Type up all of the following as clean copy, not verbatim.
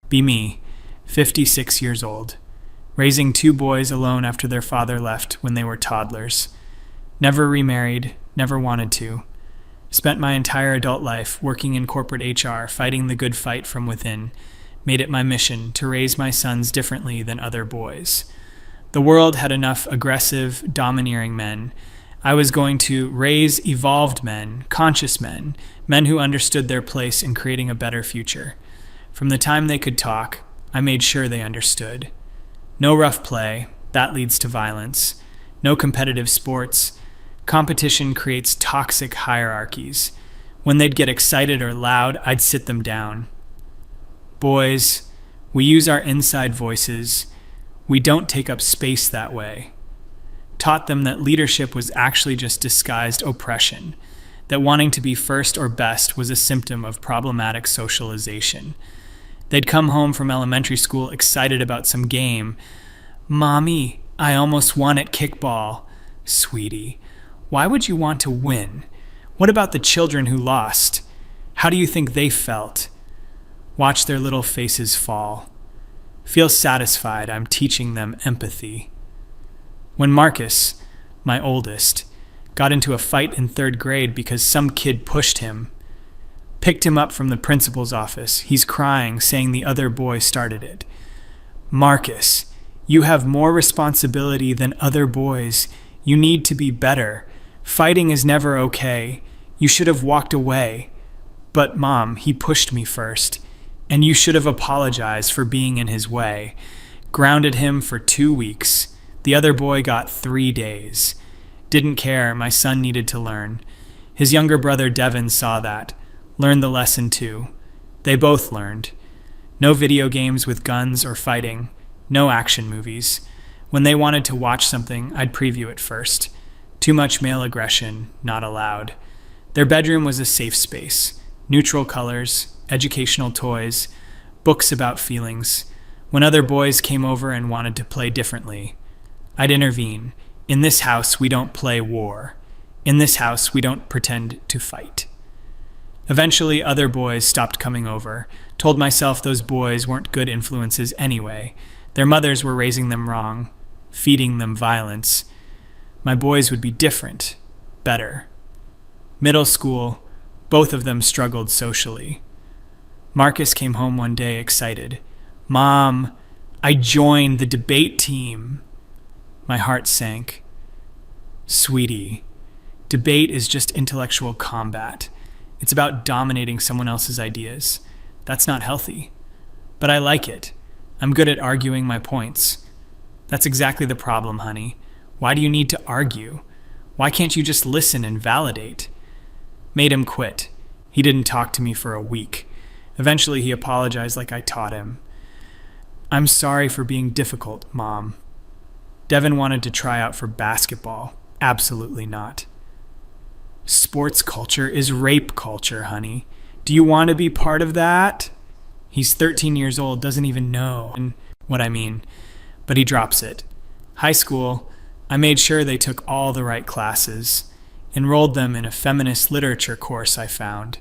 Be me, 56 years old, raising 2 boys alone after their father left when they were toddlers. Never remarried, never wanted to. Spent my entire adult life working in corporate HR, fighting the good fight from within. Made it my mission to raise my sons differently than other boys. The world had enough aggressive, domineering men. I was going to raise evolved men, conscious men, men who understood their place in creating a better future. From the time they could talk, I made sure they understood. No rough play, that leads to violence. No competitive sports. Competition creates toxic hierarchies. When they'd get excited or loud, I'd sit them down. Boys, we use our inside voices. We don't take up space that way. Taught them that leadership was actually just disguised oppression, that wanting to be first or best was a symptom of problematic socialization. They'd come home from elementary school excited about some game. Mommy, I almost won at kickball. Sweetie, why would you want to win? What about the children who lost? How do you think they felt? Watch their little faces fall. Feel satisfied I'm teaching them empathy. When Marcus, my oldest, got into a fight in 3rd grade because some kid pushed him, picked him up from the principal's office. He's crying, saying the other boy started it. Marcus, you have more responsibility than other boys. You need to be better. Fighting is never okay. You should have walked away. But Mom, he pushed me first. And you should have apologized for being in his way. Grounded him for 2 weeks. The other boy got 3 days. Didn't care, my son needed to learn. His younger brother Devin saw that. Learned the lesson too. They both learned. No video games with guns or fighting. No action movies. When they wanted to watch something, I'd preview it first. Too much male aggression, not allowed. Their bedroom was a safe space. Neutral colors, educational toys, books about feelings. When other boys came over and wanted to play differently, I'd intervene. In this house, we don't play war. In this house, we don't pretend to fight. Eventually, other boys stopped coming over. Told myself those boys weren't good influences anyway. Their mothers were raising them wrong, feeding them violence. My boys would be different, better. Middle school, both of them struggled socially. Marcus came home one day excited. Mom, I joined the debate team. My heart sank. Sweetie, debate is just intellectual combat. It's about dominating someone else's ideas. That's not healthy. But I like it. I'm good at arguing my points. That's exactly the problem, honey. Why do you need to argue? Why can't you just listen and validate? Made him quit. He didn't talk to me for a week. Eventually, he apologized like I taught him. I'm sorry for being difficult, Mom. Devin wanted to try out for basketball. Absolutely not. Sports culture is rape culture, honey. Do you want to be part of that? He's 13 years old, doesn't even know what I mean, but he drops it. High school, I made sure they took all the right classes, enrolled them in a feminist literature course I found,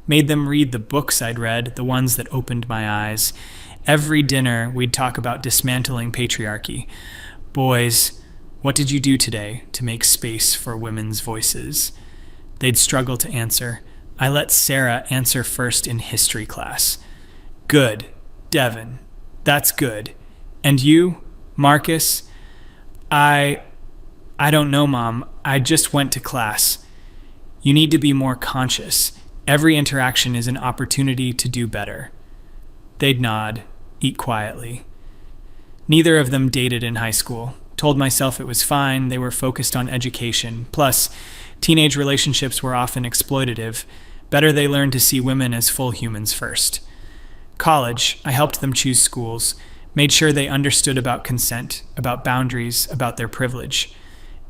made them read the books I'd read, the ones that opened my eyes. Every dinner, we'd talk about dismantling patriarchy. Boys, what did you do today to make space for women's voices? They'd struggle to answer. I let Sarah answer first in history class. Good, Devin. That's good. And you, Marcus? I don't know, Mom. I just went to class. You need to be more conscious. Every interaction is an opportunity to do better. They'd nod, eat quietly. Neither of them dated in high school. Told myself it was fine, they were focused on education. Plus, teenage relationships were often exploitative. Better they learned to see women as full humans first. College, I helped them choose schools, made sure they understood about consent, about boundaries, about their privilege.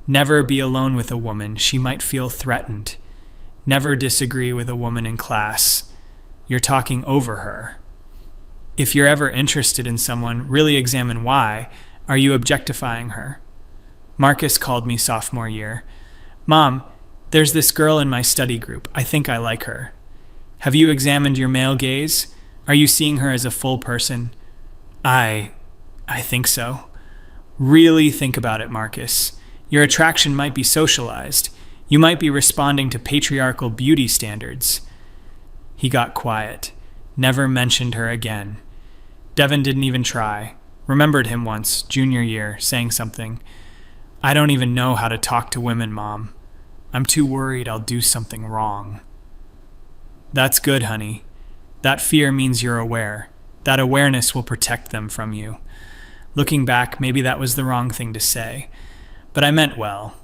Never be alone with a woman, she might feel threatened. Never disagree with a woman in class. You're talking over her. If you're ever interested in someone, really examine why. Are you objectifying her? Marcus called me sophomore year. Mom, there's this girl in my study group. I think I like her. Have you examined your male gaze? Are you seeing her as a full person? I think so. Really think about it, Marcus. Your attraction might be socialized. You might be responding to patriarchal beauty standards. He got quiet. Never mentioned her again. Devin didn't even try. Remembered him once, junior year, saying something. I don't even know how to talk to women, Mom. I'm too worried I'll do something wrong. That's good, honey. That fear means you're aware. That awareness will protect them from you. Looking back, maybe that was the wrong thing to say. But I meant well.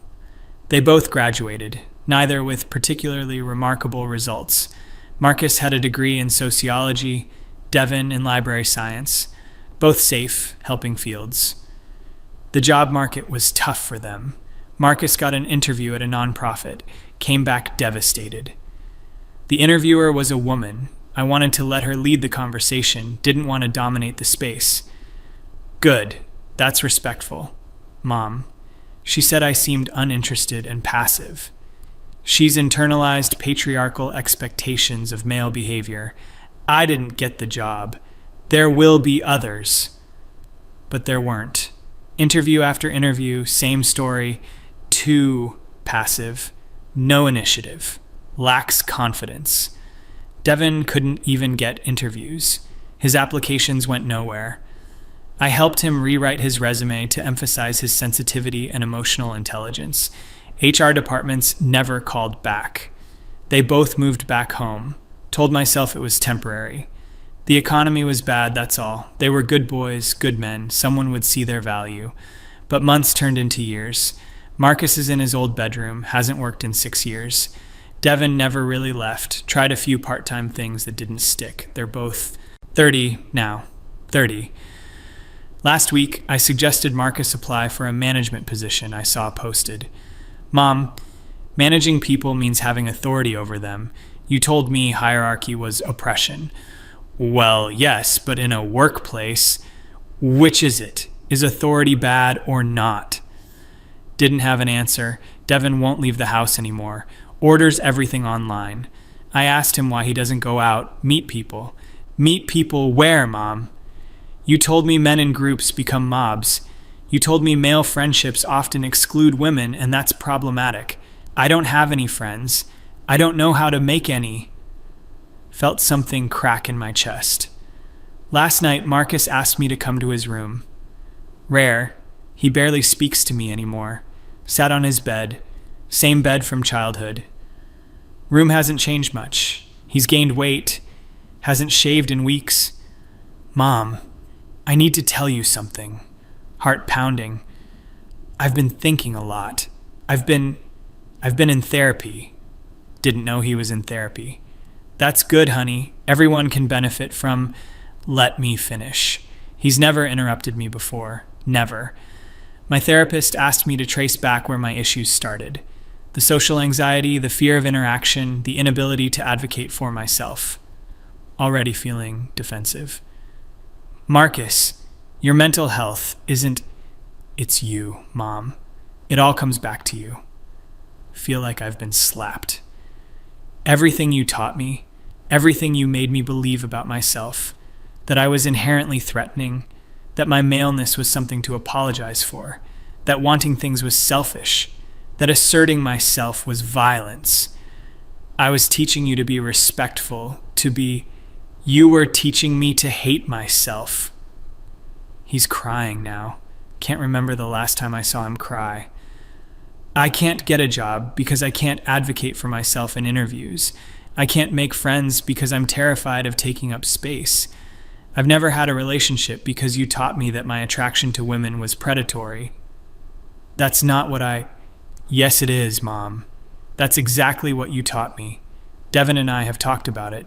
They both graduated, neither with particularly remarkable results. Marcus had a degree in sociology, Devin in library science, both safe, helping fields. The job market was tough for them. Marcus got an interview at a nonprofit, came back devastated. The interviewer was a woman. I wanted to let her lead the conversation, didn't want to dominate the space. Good. That's respectful. Mom. She said I seemed uninterested and passive. She's internalized patriarchal expectations of male behavior. I didn't get the job. There will be others. But there weren't. Interview after interview, same story. Too passive. No initiative. Lacks confidence. Devin couldn't even get interviews. His applications went nowhere. I helped him rewrite his resume to emphasize his sensitivity and emotional intelligence. HR departments never called back. They both moved back home. Told myself it was temporary. The economy was bad, that's all. They were good boys, good men. Someone would see their value. But months turned into years. Marcus is in his old bedroom, hasn't worked in 6 years. Devin never really left, tried a few part-time things that didn't stick. They're both 30 now. 30. Last week, I suggested Marcus apply for a management position I saw posted. Mom, managing people means having authority over them. You told me hierarchy was oppression. Well, yes, but in a workplace, which is it? Is authority bad or not? Didn't have an answer. Devin won't leave the house anymore. Orders everything online. I asked him why he doesn't go out, meet people. Meet people where, Mom? You told me men in groups become mobs. You told me male friendships often exclude women, and that's problematic. I don't have any friends. I don't know how to make any. Felt something crack in my chest. Last night, Marcus asked me to come to his room. Rare. He barely speaks to me anymore. Sat on his bed. Same bed from childhood. Room hasn't changed much. He's gained weight. Hasn't shaved in weeks. Mom, I need to tell you something. Heart pounding. I've been thinking a lot. I've been in therapy. Didn't know he was in therapy. That's good, honey. Everyone can benefit from... Let me finish. He's never interrupted me before. Never. My therapist asked me to trace back where my issues started. The social anxiety, the fear of interaction, the inability to advocate for myself. Already feeling defensive. Marcus, your mental health isn't... It's you, Mom. It all comes back to you. Feel like I've been slapped. Everything you taught me, everything you made me believe about myself, that I was inherently threatening, that my maleness was something to apologize for, that wanting things was selfish, that asserting myself was violence. I was teaching you to be respectful, to be... You were teaching me to hate myself. He's crying now. Can't remember the last time I saw him cry. I can't get a job because I can't advocate for myself in interviews. I can't make friends because I'm terrified of taking up space. I've never had a relationship because you taught me that my attraction to women was predatory. That's not what I... Yes, it is, Mom. That's exactly what you taught me. Devin and I have talked about it.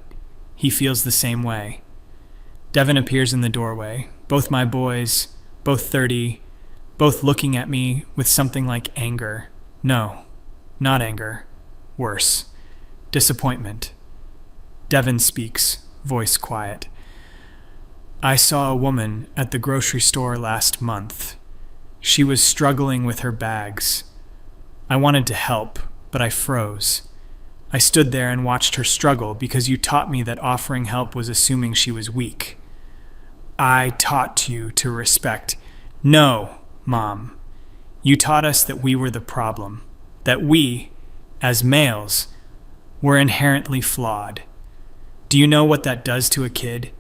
He feels the same way. Devin appears in the doorway. Both my boys, both 30, both looking at me with something like anger. No, not anger. Worse. Disappointment. Devin speaks, voice quiet. I saw a woman at the grocery store last month. She was struggling with her bags. I wanted to help, but I froze. I stood there and watched her struggle because you taught me that offering help was assuming she was weak. I taught you to respect. No, Mom. You taught us that we were the problem, that we, as males, were inherently flawed. Do you know what that does to a kid?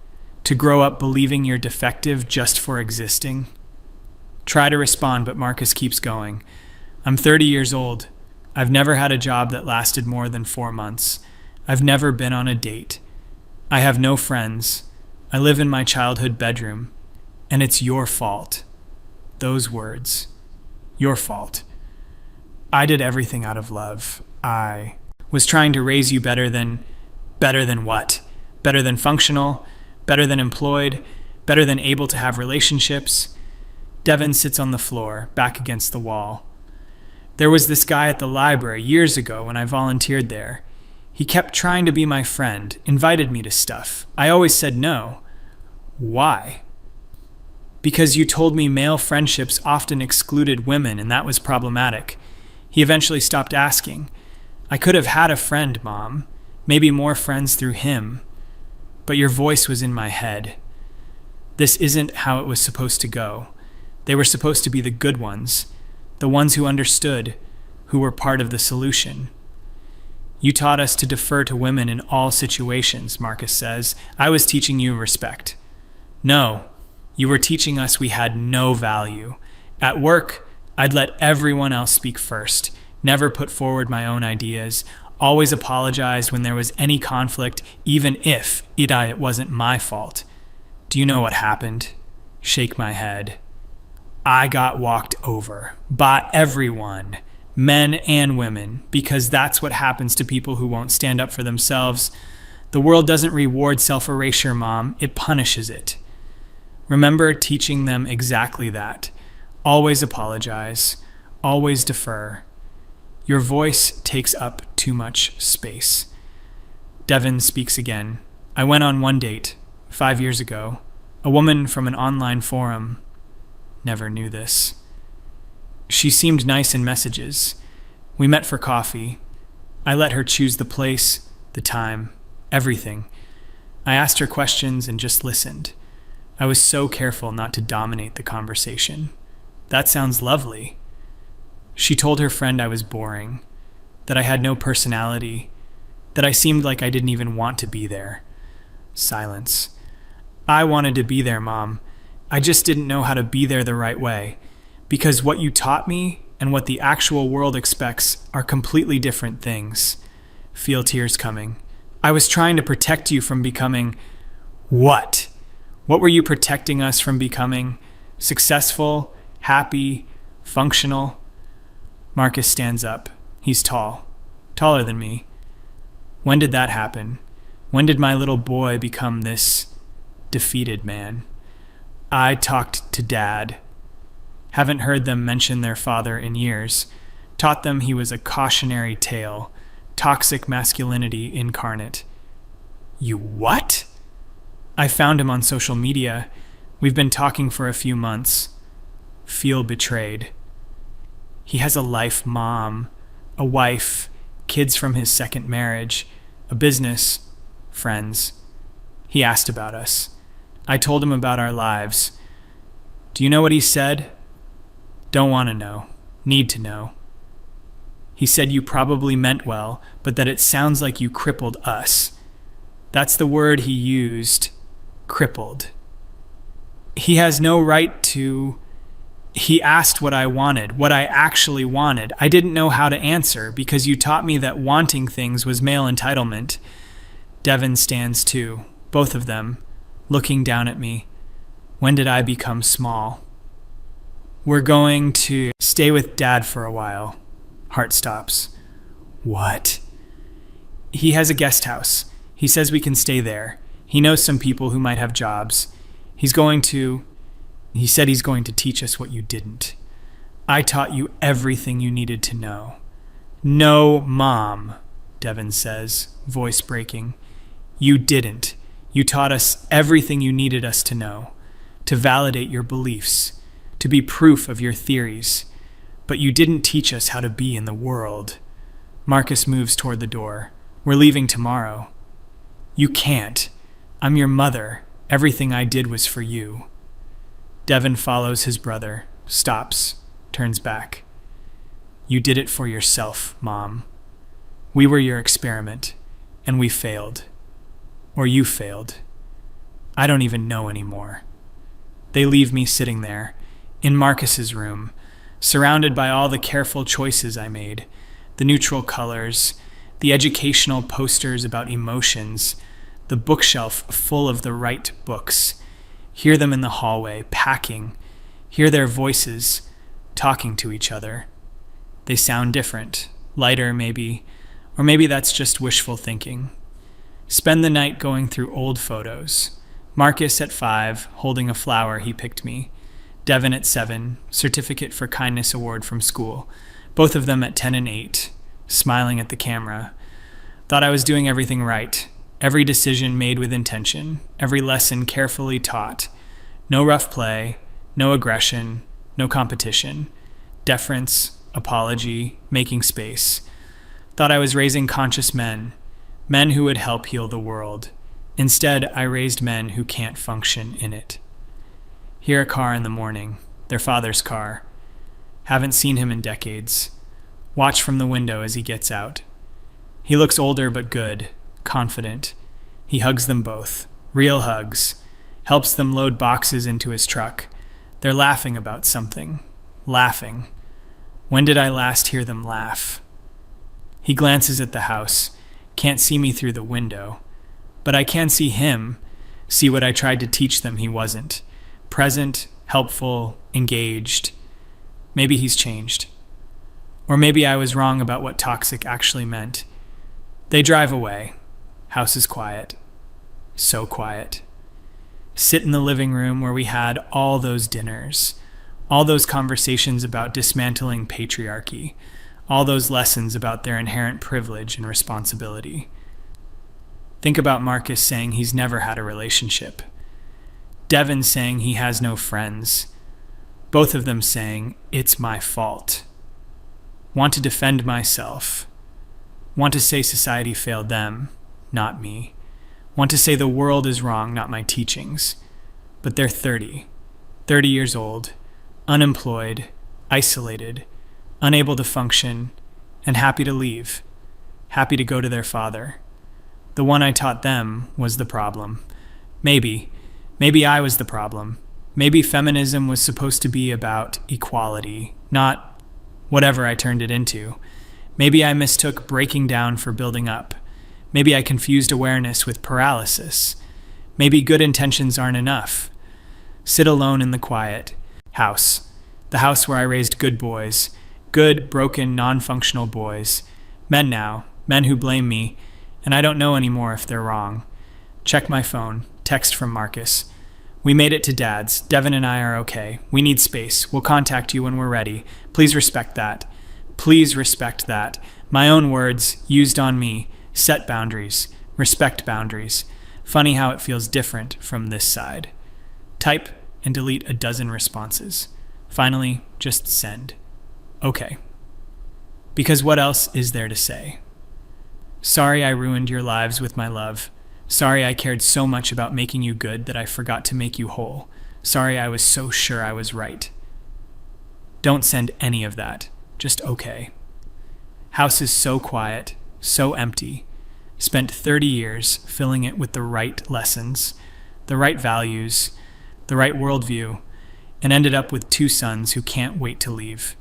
To grow up believing you're defective just for existing? Try to respond, but Marcus keeps going. I'm 30 years old. I've never had a job that lasted more than 4 months. I've never been on a date. I have no friends. I live in my childhood bedroom. And it's your fault. Those words. Your fault. I did everything out of love. I was trying to raise you better than what? Better than functional? Better than employed? Better than able to have relationships? Devin sits on the floor, back against the wall. There was this guy at the library years ago when I volunteered there. He kept trying to be my friend, invited me to stuff. I always said no. Why? Because you told me male friendships often excluded women, and that was problematic. He eventually stopped asking. I could have had a friend, Mom. Maybe more friends through him. But your voice was in my head. This isn't how it was supposed to go. They were supposed to be the good ones. The ones who understood, who were part of the solution. You taught us to defer to women in all situations, Marcus says. I was teaching you respect. No, you were teaching us we had no value. At work, I'd let everyone else speak first, never put forward my own ideas, always apologized when there was any conflict, even if it wasn't my fault. Do you know what happened? Shake my head. I got walked over by everyone, men and women, because that's what happens to people who won't stand up for themselves. The world doesn't reward self-erasure, Mom. It punishes it. Remember teaching them exactly that. Always apologize. Always defer. Your voice takes up too much space. Devin speaks again. I went on one date, 5 years ago. A woman from an online forum. Never knew this. She seemed nice in messages. We met for coffee. I let her choose the place, the time, everything. I asked her questions and just listened. I was so careful not to dominate the conversation. That sounds lovely. She told her friend I was boring, that I had no personality, that I seemed like I didn't even want to be there. Silence. I wanted to be there, Mom. I just didn't know how to be there the right way, because what you taught me and what the actual world expects are completely different things. Feel tears coming. I was trying to protect you from becoming what? What were you protecting us from becoming? Successful, happy, functional? Marcus stands up. He's tall. Taller than me. When did that happen? When did my little boy become this defeated man? I talked to Dad. Haven't heard them mention their father in years. Taught them he was a cautionary tale. Toxic masculinity incarnate. You what? I found him on social media. We've been talking for a few months. Feel betrayed. He has a life, Mom, a wife, kids from his second marriage, a business, friends. He asked about us. I told him about our lives. Do you know what he said? Don't want to know. Need to know. He said you probably meant well, but that it sounds like you crippled us. That's the word he used. Crippled. He has no right to... He asked what I wanted, what I actually wanted. I didn't know how to answer because you taught me that wanting things was male entitlement. Devin stands too, both of them, looking down at me. When did I become small? We're going to stay with Dad for a while. Heart stops. What? He has a guest house. He says we can stay there. He knows some people who might have jobs. He said he's going to teach us what you didn't. I taught you everything you needed to know. No, Mom, Devin says, voice breaking. You didn't. You taught us everything you needed us to know, to validate your beliefs, to be proof of your theories. But you didn't teach us how to be in the world. Marcus moves toward the door. We're leaving tomorrow. You can't. I'm your mother. Everything I did was for you. Devin follows his brother, stops, turns back. You did it for yourself, Mom. We were your experiment, and we failed. Or you failed. I don't even know anymore. They leave me sitting there, in Marcus's room, surrounded by all the careful choices I made, the neutral colors, the educational posters about emotions, the bookshelf full of the right books. Hear them in the hallway, packing. Hear their voices, talking to each other. They sound different, lighter maybe, or maybe that's just wishful thinking. Spend the night going through old photos. Marcus at 5, holding a flower he picked me. Devin at 7, certificate for kindness award from school. Both of them at 10 and 8, smiling at the camera. Thought I was doing everything right. Every decision made with intention. Every lesson carefully taught. No rough play, no aggression, no competition. Deference, apology, making space. Thought I was raising conscious men who would help heal the world. Instead, I raised men who can't function in it. Hear a car in the morning, their father's car. Haven't seen him in decades. Watch from the window as he gets out. He looks older but good, confident. He hugs them both, real hugs, helps them load boxes into his truck. They're laughing about something. Laughing. When did I last hear them laugh? He glances at the house, can't see me through the window. But I can see him, see what I tried to teach them he wasn't. Present, helpful, engaged. Maybe he's changed. Or maybe I was wrong about what toxic actually meant. They drive away. House is quiet. So quiet. Sit in the living room where we had all those dinners, all those conversations about dismantling patriarchy, all those lessons about their inherent privilege and responsibility. Think about Marcus saying he's never had a relationship. Devin saying he has no friends. Both of them saying, it's my fault. Want to defend myself. Want to say society failed them, not me. Want to say the world is wrong, not my teachings. But they're 30 years old, unemployed, isolated, unable to function, and happy to leave, happy to go to their father. The one I taught them was the problem. Maybe I was the problem. Maybe feminism was supposed to be about equality, not whatever I turned it into. Maybe I mistook breaking down for building up. Maybe I confused awareness with paralysis. Maybe good intentions aren't enough. Sit alone in the quiet. House. The house where I raised good boys. Good, broken, non-functional boys. Men now. Men who blame me. And I don't know anymore if they're wrong. Check my phone. Text from Marcus. We made it to Dad's. Devin and I are okay. We need space. We'll contact you when we're ready. Please respect that. Please respect that. My own words, used on me. Set boundaries. Respect boundaries. Funny how it feels different from this side. Type and delete a dozen responses. Finally, just send. Okay. Because what else is there to say? Sorry I ruined your lives with my love. Sorry I cared so much about making you good that I forgot to make you whole. Sorry I was so sure I was right. Don't send any of that. Just okay. House is so quiet, so empty. Spent 30 years filling it with the right lessons, the right values, the right worldview, and ended up with 2 sons who can't wait to leave.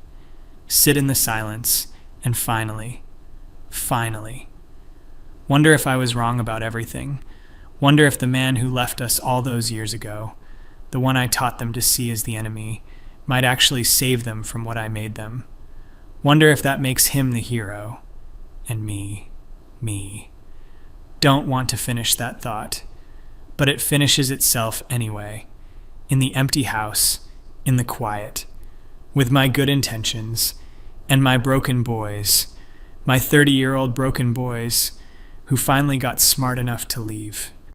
Sit in the silence, and finally, wonder if I was wrong about everything. Wonder if the man who left us all those years ago, the one I taught them to see as the enemy, might actually save them from what I made them. Wonder if that makes him the hero, and me. Don't want to finish that thought, but it finishes itself anyway, in the empty house, in the quiet, with my good intentions, and my broken boys, my 30-year-old broken boys, who finally got smart enough to leave.